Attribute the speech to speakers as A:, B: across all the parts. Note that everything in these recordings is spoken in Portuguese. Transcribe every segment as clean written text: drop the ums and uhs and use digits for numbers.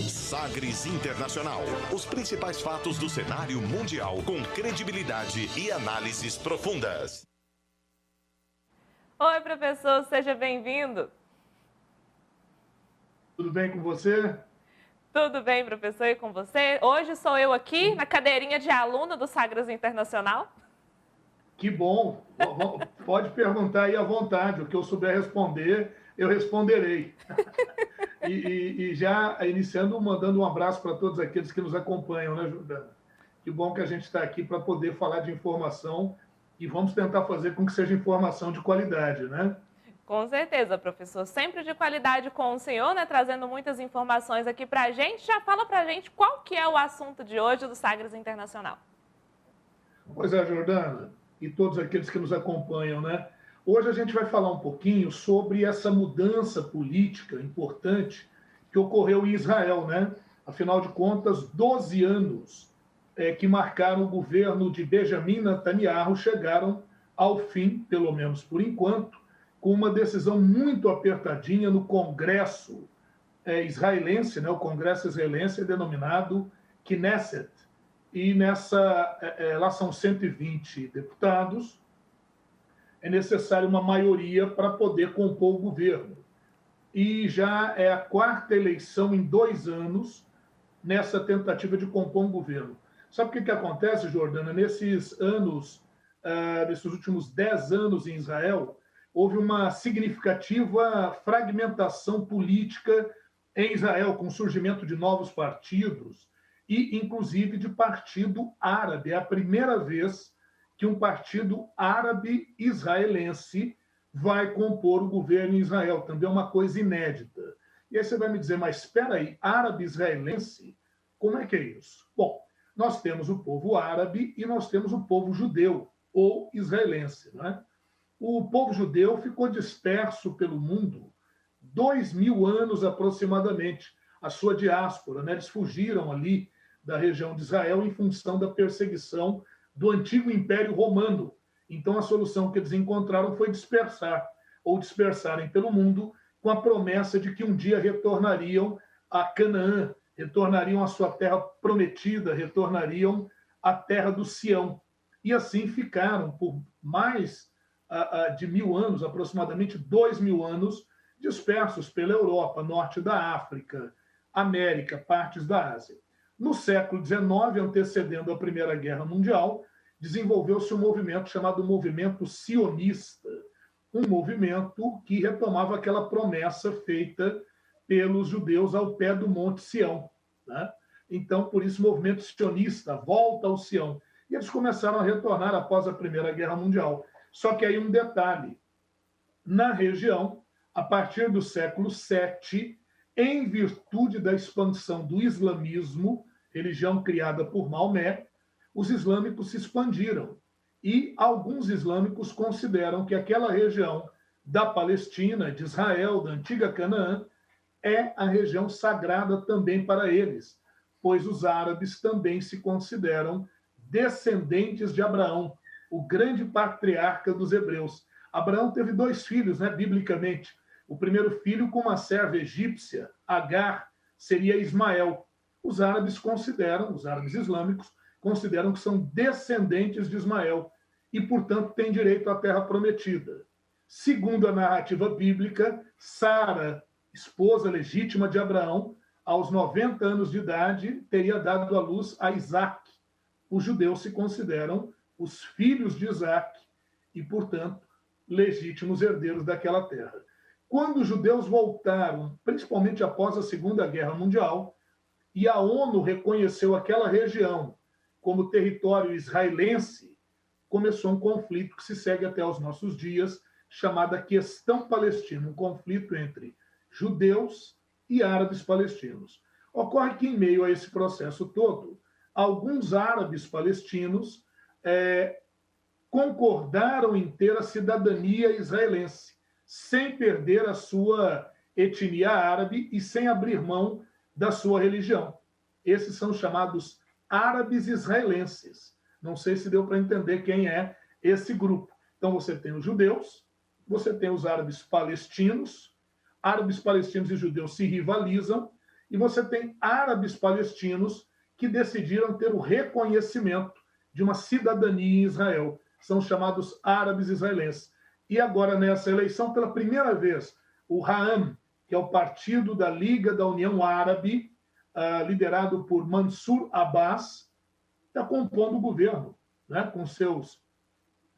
A: Sagres Internacional. Os principais fatos do cenário mundial com credibilidade e análises profundas.
B: Oi, professor, seja bem-vindo.
C: Tudo bem com você?
B: Tudo bem, professor, e com você? Hoje sou eu aqui na cadeirinha de aluno do Sagres Internacional.
C: Que bom! Pode perguntar aí à vontade, o que eu souber responder, eu responderei. E já iniciando, mandando um abraço para todos aqueles que nos acompanham, né, Jordana? Que bom que a gente está aqui para poder falar de informação e vamos tentar fazer com que seja informação de qualidade, né?
B: Com certeza, professor. Sempre de qualidade com o senhor, né? Trazendo muitas informações aqui para a gente. Já fala para a gente qual que é o assunto de hoje do Sagres Internacional.
C: Pois é, Jordana, e todos aqueles que nos acompanham, né? Hoje a gente vai falar um pouquinho sobre essa mudança política importante que ocorreu em Israel, né? Afinal de contas, 12 anos que marcaram o governo de Benjamin Netanyahu chegaram ao fim, pelo menos por enquanto, com uma decisão muito apertadinha no Congresso israelense, né? O Congresso israelense é denominado Knesset, e lá são 120 deputados, é necessário uma maioria para poder compor o governo. E já é a quarta eleição em 2 anos nessa tentativa de compor um governo. Sabe o que acontece, Jordana? Nesses últimos 10 anos em Israel, houve uma significativa fragmentação política em Israel, com o surgimento de novos partidos e, inclusive, de partido árabe. É a primeira vez que um partido árabe israelense vai compor o governo em Israel. Também é uma coisa inédita. E aí você vai me dizer, mas espera aí, árabe israelense? Como é que é isso? Bom, nós temos o povo árabe e nós temos o povo judeu, ou israelense, né? O povo judeu ficou disperso pelo mundo 2.000 anos aproximadamente, a sua diáspora, né? Eles fugiram ali da região de Israel em função da perseguição do antigo Império Romano. Então, a solução que eles encontraram foi dispersarem pelo mundo, com a promessa de que um dia retornariam a Canaã, retornariam à sua terra prometida, retornariam à terra do Sião. E assim ficaram por mais de 1.000 anos, aproximadamente 2.000 anos, dispersos pela Europa, norte da África, América, partes da Ásia. No século XIX, antecedendo a Primeira Guerra Mundial, desenvolveu-se um movimento chamado Movimento Sionista, um movimento que retomava aquela promessa feita pelos judeus ao pé do Monte Sião, né? Então, por isso, o movimento sionista, volta ao Sião. E eles começaram a retornar após a Primeira Guerra Mundial. Só que aí um detalhe, na região, a partir do século VII, em virtude da expansão do islamismo, religião criada por Maomé, os islâmicos se expandiram. E alguns islâmicos consideram que aquela região da Palestina, de Israel, da antiga Canaã, é a região sagrada também para eles, pois os árabes também se consideram descendentes de Abraão, o grande patriarca dos hebreus. Abraão teve 2 filhos, né, biblicamente. O primeiro filho com uma serva egípcia, Agar, seria Ismael. Os árabes islâmicos, consideram que são descendentes de Ismael e, portanto, têm direito à terra prometida. Segundo a narrativa bíblica, Sara, esposa legítima de Abraão, aos 90 anos de idade, teria dado à luz a Isaac. Os judeus se consideram os filhos de Isaac e, portanto, legítimos herdeiros daquela terra. Quando os judeus voltaram, principalmente após a Segunda Guerra Mundial, e a ONU reconheceu aquela região como território israelense, começou um conflito que se segue até os nossos dias, chamada Questão Palestina, um conflito entre judeus e árabes palestinos. Ocorre que, em meio a esse processo todo, alguns árabes palestinos concordaram em ter a cidadania israelense, sem perder a sua etnia árabe e sem abrir mão da sua religião. Esses são chamados árabes israelenses. Não sei se deu para entender quem é esse grupo. Então, você tem os judeus, você tem os árabes palestinos e judeus se rivalizam, e você tem árabes palestinos que decidiram ter o reconhecimento de uma cidadania em Israel. São chamados árabes israelenses. E agora, nessa eleição, pela primeira vez, o Ra'am, que é o partido da Liga da União Árabe, liderado por Mansur Abbas, está compondo o governo, né, com seus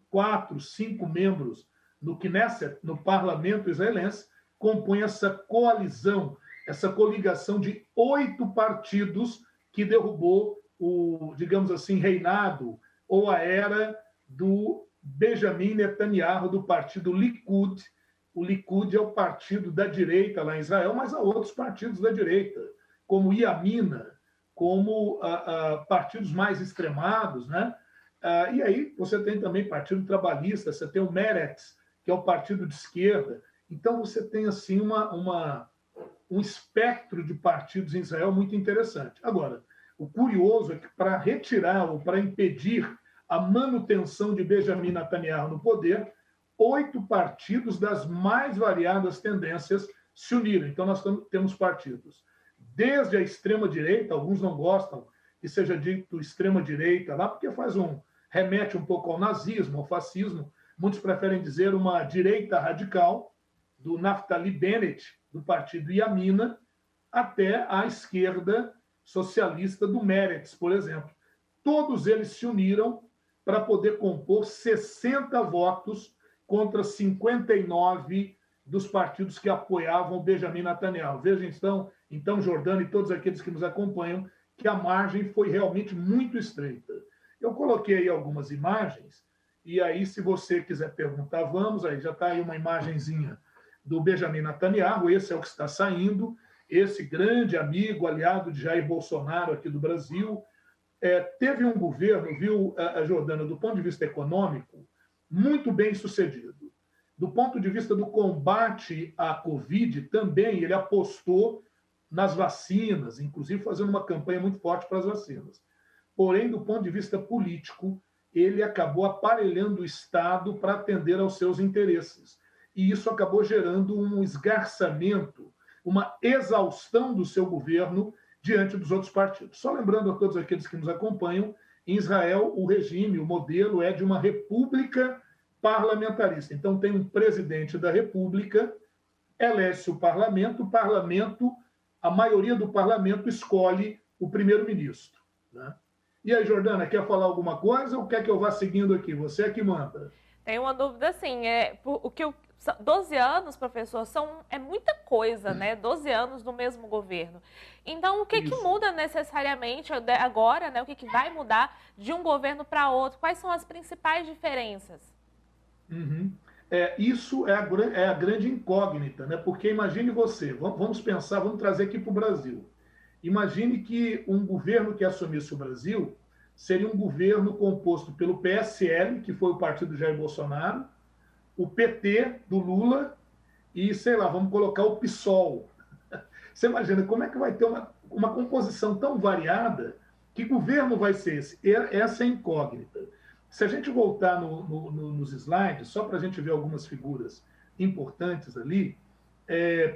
C: 4, 5 membros no Knesset, no parlamento israelense, compõe essa coalizão, essa coligação de 8 partidos que derrubou o, digamos assim, reinado ou a era do Benjamin Netanyahu, do partido Likud. O Likud é o partido da direita lá em Israel, mas há outros partidos da direita, como Yamina, como partidos mais extremados, né? E aí você tem também partido trabalhista, você tem o Meretz, que é o partido de esquerda. Então você tem assim um espectro de partidos em Israel muito interessante. Agora, o curioso é que para retirar ou para impedir a manutenção de Benjamin Netanyahu no poder, 8 partidos das mais variadas tendências se uniram. Então nós temos partidos desde a extrema-direita, alguns não gostam que seja dito extrema-direita lá, porque remete um pouco ao nazismo, ao fascismo. Muitos preferem dizer uma direita radical, do Naftali Bennett, do partido Yamina, até a esquerda socialista do Meretz, por exemplo. Todos eles se uniram para poder compor 60 votos contra 59 dos partidos que apoiavam o Benjamin Netanyahu. Vejam, então, Jordano e todos aqueles que nos acompanham, que a margem foi realmente muito estreita. Eu coloquei aí algumas imagens, e aí, se você quiser perguntar, vamos, aí já está aí uma imagenzinha do Benjamin Netanyahu, esse é o que está saindo, esse grande amigo, aliado de Jair Bolsonaro aqui do Brasil. Teve um governo, viu, Jordana, do ponto de vista econômico, muito bem sucedido. Do ponto de vista do combate à Covid, também ele apostou nas vacinas, inclusive fazendo uma campanha muito forte para as vacinas. Porém, do ponto de vista político, ele acabou aparelhando o Estado para atender aos seus interesses. E isso acabou gerando um esgarçamento, uma exaustão do seu governo diante dos outros partidos. Só lembrando a todos aqueles que nos acompanham, em Israel, o regime, o modelo é de uma república parlamentarista. Então, tem um presidente da república, elege o parlamento, a maioria do parlamento escolhe o primeiro-ministro, né? E aí, Jordana, quer falar alguma coisa ou quer que eu vá seguindo aqui? Você é que manda.
B: Tem uma dúvida, assim, 12 anos, professor, é muita coisa, né? 12 anos do mesmo governo. Então, o que muda necessariamente agora, né? O que vai mudar de um governo para outro? Quais são as principais diferenças?
C: Uhum. Isso é a grande incógnita, né? Porque imagine você, vamos pensar, vamos trazer aqui para o Brasil. Imagine que um governo que assumisse o Brasil seria um governo composto pelo PSL, que foi o partido do Jair Bolsonaro, o PT do Lula e, sei lá, vamos colocar o PSOL. Você imagina como é que vai ter uma composição tão variada? Que governo vai ser esse? Essa é a incógnita. Se a gente voltar nos slides, só para a gente ver algumas figuras importantes ali,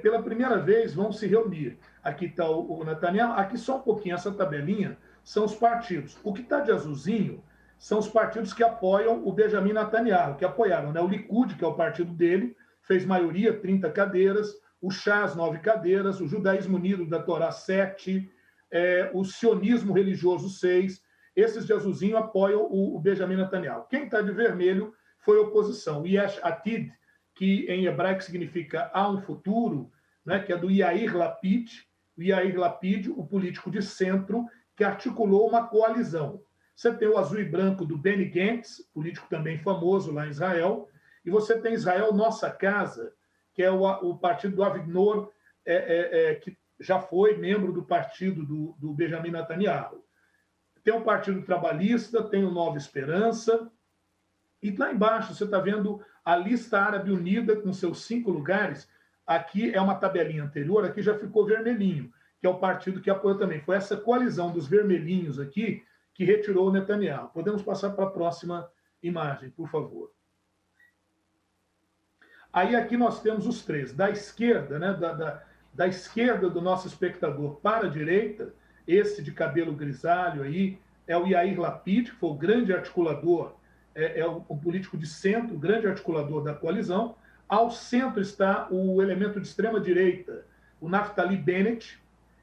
C: pela primeira vez vão se reunir. Aqui está o Netanyahu, aqui só um pouquinho, essa tabelinha, são os partidos. O que está de azulzinho são os partidos que apoiam o Benjamin Netanyahu, que apoiaram, né? O Likud, que é o partido dele, fez maioria, 30 cadeiras, o Shas, 9 cadeiras, o Judaísmo Unido da Torá, 7, o sionismo religioso, 6. Esses de azulzinho apoiam o Benjamin Netanyahu. Quem está de vermelho foi a oposição. O Yesh Atid, que em hebraico significa há um futuro, né, que é do Yair Lapid. O Yair Lapid, o político de centro, que articulou uma coalizão. Você tem o azul e branco do Benny Gantz, político também famoso lá em Israel, e você tem Israel Nossa Casa, que é o partido do Avigdor, que já foi membro do partido do Benjamin Netanyahu. Tem o Partido Trabalhista, tem o Nova Esperança, e lá embaixo você está vendo a Lista Árabe Unida com seus 5 lugares. Aqui é uma tabelinha anterior, aqui já ficou vermelhinho, que é o partido que apoiou também. Foi essa coalizão dos vermelhinhos aqui que retirou o Netanyahu. Podemos passar para a próxima imagem, por favor. Aí aqui nós temos os 3. Da esquerda, né, Da esquerda do nosso espectador para a direita, esse de cabelo grisalho aí, é o Yair Lapid, que foi o grande articulador, um político de centro, o grande articulador da coalizão. Ao centro está o elemento de extrema-direita, o Naftali Bennett,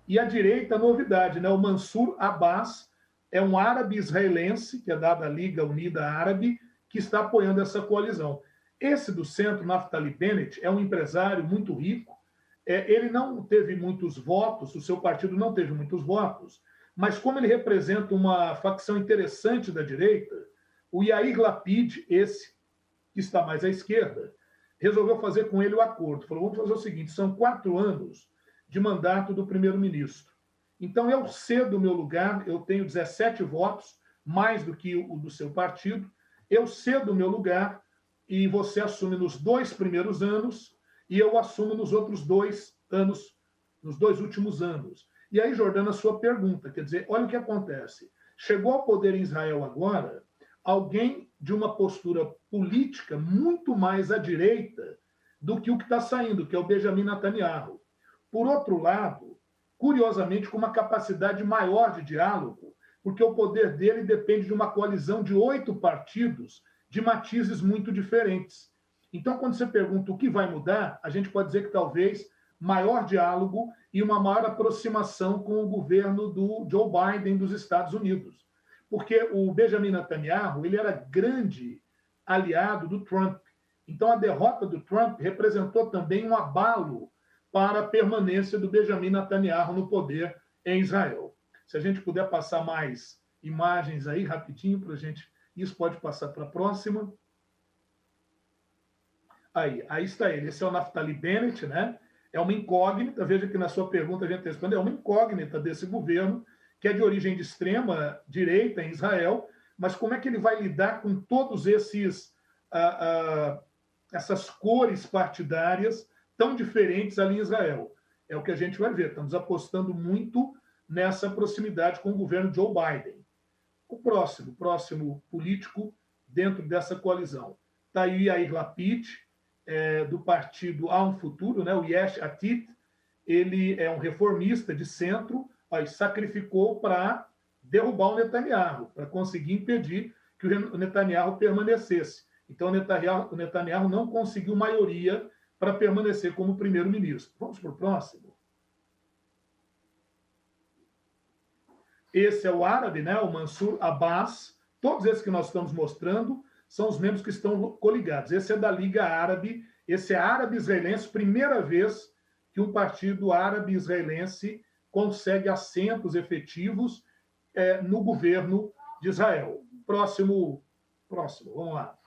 C: e à direita, a novidade, né? O Mansur Abbas, é um árabe israelense, que é da Liga Unida Árabe, que está apoiando essa coalizão. Esse do centro, Naftali Bennett, é um empresário muito rico. Ele não teve muitos votos, o seu partido não teve muitos votos, mas como ele representa uma facção interessante da direita, o Yair Lapid, esse que está mais à esquerda, resolveu fazer com ele o acordo. Falou, vamos fazer o seguinte, são 4 anos de mandato do primeiro-ministro. Então, eu cedo o meu lugar, eu tenho 17 votos, mais do que o do seu partido, eu cedo o meu lugar e você assume nos 2 primeiros anos e eu assumo nos outros 2 anos, nos 2 últimos anos. E aí, Jordana, a sua pergunta, quer dizer, olha o que acontece. Chegou ao poder em Israel agora alguém de uma postura política muito mais à direita do que o que está saindo, que é o Benjamin Netanyahu. Por outro lado, curiosamente, com uma capacidade maior de diálogo, porque o poder dele depende de uma coalizão de 8 partidos de matizes muito diferentes. Então, quando você pergunta o que vai mudar, a gente pode dizer que talvez maior diálogo e uma maior aproximação com o governo do Joe Biden dos Estados Unidos. Porque o Benjamin Netanyahu ele era grande aliado do Trump. Então, a derrota do Trump representou também um abalo para a permanência do Benjamin Netanyahu no poder em Israel. Se a gente puder passar mais imagens aí rapidinho para a gente, isso pode passar para a próxima. Aí está ele. Esse é o Naftali Bennett, né? É uma incógnita. Veja que na sua pergunta a gente responde, é uma incógnita desse governo que é de origem de extrema direita em Israel, mas como é que ele vai lidar com todos essas cores partidárias tão diferentes ali em Israel? É o que a gente vai ver. Estamos apostando muito nessa proximidade com o governo Joe Biden. O próximo político dentro dessa coalizão. Está aí Yair Lapid, do partido Há um Futuro, né? O Yesh Atid. Ele é um reformista de centro, mas sacrificou para derrubar o Netanyahu, para conseguir impedir que o Netanyahu permanecesse. Então, o Netanyahu não conseguiu maioria para permanecer como primeiro-ministro. Vamos para o próximo. Esse é o árabe, né? O Mansur Abbas. Todos esses que nós estamos mostrando são os membros que estão coligados. Esse é da Liga Árabe, esse é árabe-israelense, primeira vez que um partido árabe-israelense consegue assentos efetivos no governo de Israel. Próximo, vamos lá.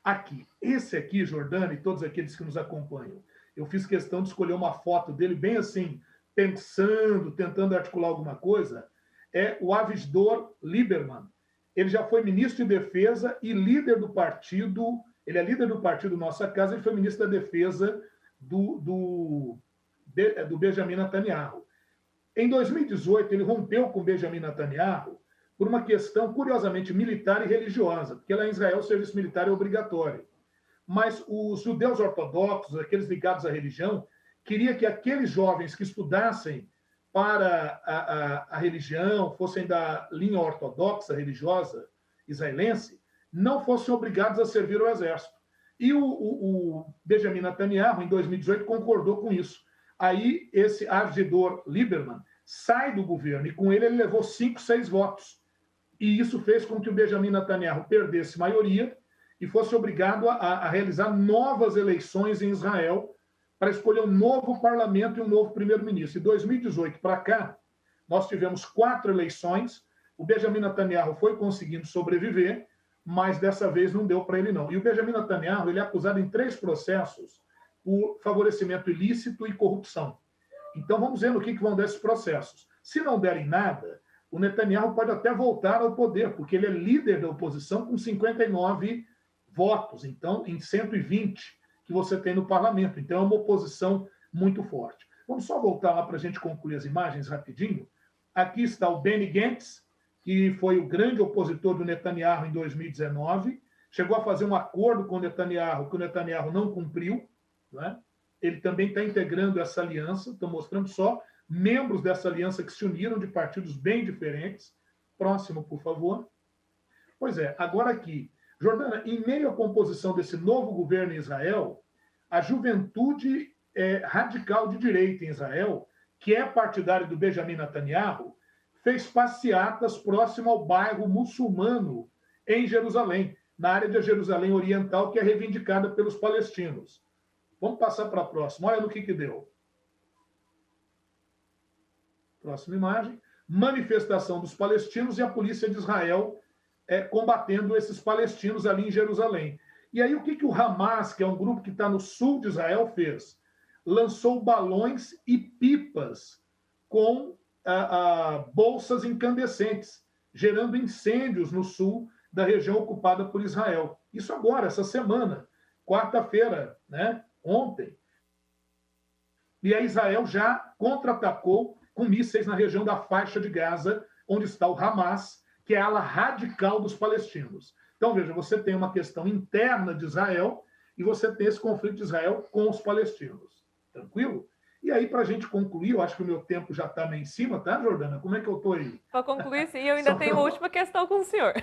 C: Aqui, esse aqui, Jordana, e todos aqueles que nos acompanham, eu fiz questão de escolher uma foto dele bem assim, pensando, tentando articular alguma coisa, é o Avigdor Lieberman. Ele já foi ministro de Defesa e líder do partido, ele é líder do partido Nossa Casa, ele foi ministro da Defesa do Benjamin Netanyahu. Em 2018, ele rompeu com Benjamin Netanyahu por uma questão, curiosamente, militar e religiosa, porque lá em Israel o serviço militar é obrigatório. Mas os judeus ortodoxos, aqueles ligados à religião, queriam que aqueles jovens que estudassem para a religião, fossem da linha ortodoxa religiosa israelense, não fossem obrigados a servir o exército. E o Benjamin Netanyahu, em 2018, concordou com isso. Aí, esse Avigdor Lieberman sai do governo, e com ele levou 5, 6 votos. E isso fez com que o Benjamin Netanyahu perdesse maioria e fosse obrigado a realizar novas eleições em Israel para escolher um novo parlamento e um novo primeiro-ministro. De 2018 para cá, nós tivemos 4 eleições, o Benjamin Netanyahu foi conseguindo sobreviver, mas dessa vez não deu para ele não. E o Benjamin Netanyahu ele é acusado em 3 processos por favorecimento ilícito e corrupção. Então vamos ver no que vão dar esses processos. Se não derem nada, o Netanyahu pode até voltar ao poder, porque ele é líder da oposição com 59 votos, então em 120 que você tem no parlamento. Então é uma oposição muito forte. Vamos só voltar lá para a gente concluir as imagens rapidinho. Aqui está o Benny Gantz, que foi o grande opositor do Netanyahu em 2019, chegou a fazer um acordo com o Netanyahu, que o Netanyahu não cumpriu, né? ele também está integrando essa aliança, estou mostrando só membros dessa aliança que se uniram de partidos bem diferentes. Próximo, por favor. Pois é, agora aqui, Jordana, em meio à composição desse novo governo em Israel, a juventude radical de direita em Israel, que é partidária do Benjamin Netanyahu, fez passeatas próximo ao bairro muçulmano em Jerusalém, na área de Jerusalém Oriental, que é reivindicada pelos palestinos. Vamos passar para a próxima. Olha no que deu. Próxima imagem. Manifestação dos palestinos e a polícia de Israel combatendo esses palestinos ali em Jerusalém. E aí o que o Hamas, que é um grupo que está no sul de Israel, fez? Lançou balões e pipas com bolsas incandescentes, gerando incêndios no sul da região ocupada por Israel. Isso agora, essa semana, quarta-feira, né? Ontem. E aí Israel já contra-atacou com mísseis na região da faixa de Gaza, onde está o Hamas, que é a ala radical dos palestinos. Então, veja, você tem uma questão interna de Israel e você tem esse conflito de Israel com os palestinos. Tranquilo? E aí, para a gente concluir, eu acho que o meu tempo já está meio em cima, tá, Jordana? Como é que eu estou aí?
B: Para concluir, sim, eu ainda tenho uma última questão com o senhor.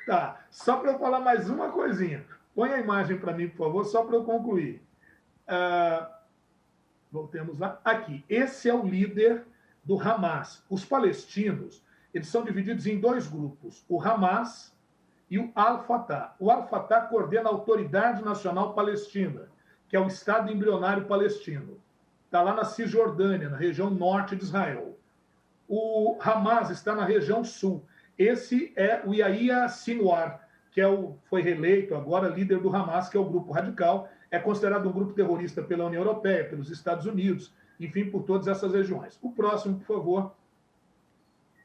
C: Tá, só para eu falar mais uma coisinha. Põe a imagem para mim, por favor, só para eu concluir. Voltemos lá. Aqui, esse é o líder do Hamas. Os palestinos, eles são divididos em dois grupos, o Hamas e o Al-Fatah. O Al-Fatah coordena a Autoridade Nacional Palestina, que é o Estado embrionário palestino. Está lá na Cisjordânia, na região norte de Israel. O Hamas está na região sul. Esse é o Yahya Sinwar, que foi reeleito agora líder do Hamas, que é o grupo radical. É considerado um grupo terrorista pela União Europeia, pelos Estados Unidos, enfim, por todas essas regiões. O próximo, por favor.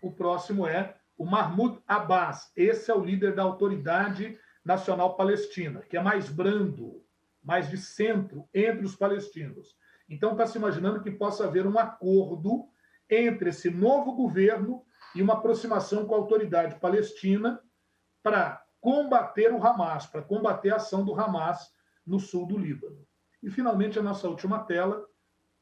C: O próximo é o Mahmoud Abbas. Esse é o líder da Autoridade Nacional Palestina, que é mais brando, mais de centro entre os palestinos. Então, está se imaginando que possa haver um acordo entre esse novo governo e uma aproximação com a autoridade palestina para combater o Hamas, para combater a ação do Hamas no sul do Líbano. E, finalmente, a nossa última tela.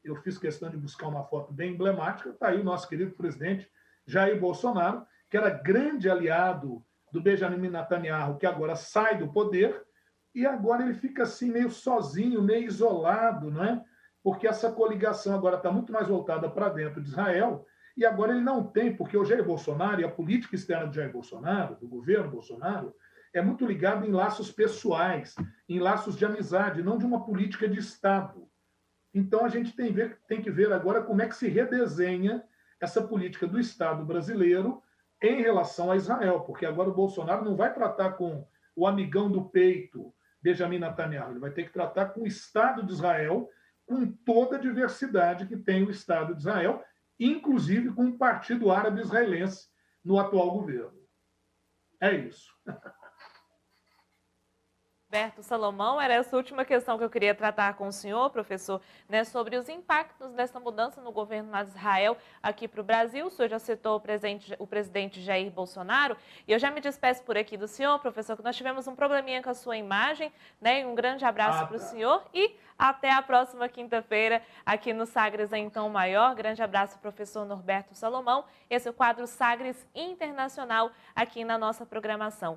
C: Eu fiz questão de buscar uma foto bem emblemática. Está aí o nosso querido presidente Jair Bolsonaro, que era grande aliado do Benjamin Netanyahu, que agora sai do poder, e agora ele fica assim meio sozinho, meio isolado, né? Porque essa coligação agora está muito mais voltada para dentro de Israel, e agora ele não tem, porque o Jair Bolsonaro e a política externa do Jair Bolsonaro, do governo Bolsonaro, é muito ligado em laços pessoais, em laços de amizade, não de uma política de Estado. Então a gente tem que ver agora como é que se redesenha essa política do Estado brasileiro em relação a Israel, porque agora o Bolsonaro não vai tratar com o amigão do peito, Benjamin Netanyahu, ele vai ter que tratar com o Estado de Israel, com toda a diversidade que tem o Estado de Israel, inclusive com o Partido Árabe Israelense no atual governo. É isso.
B: Norberto Salomão, era essa última questão que eu queria tratar com o senhor, professor, né, sobre os impactos dessa mudança no governo de Israel aqui para o Brasil. O senhor já citou o presidente Jair Bolsonaro, e eu já me despeço por aqui do senhor, professor, que nós tivemos um probleminha com a sua imagem, né, e um grande abraço para o senhor, e até a próxima quinta-feira aqui no Sagres em Tom Maior. Grande abraço, professor Norberto Salomão. Esse é o quadro Sagres Internacional aqui na nossa programação.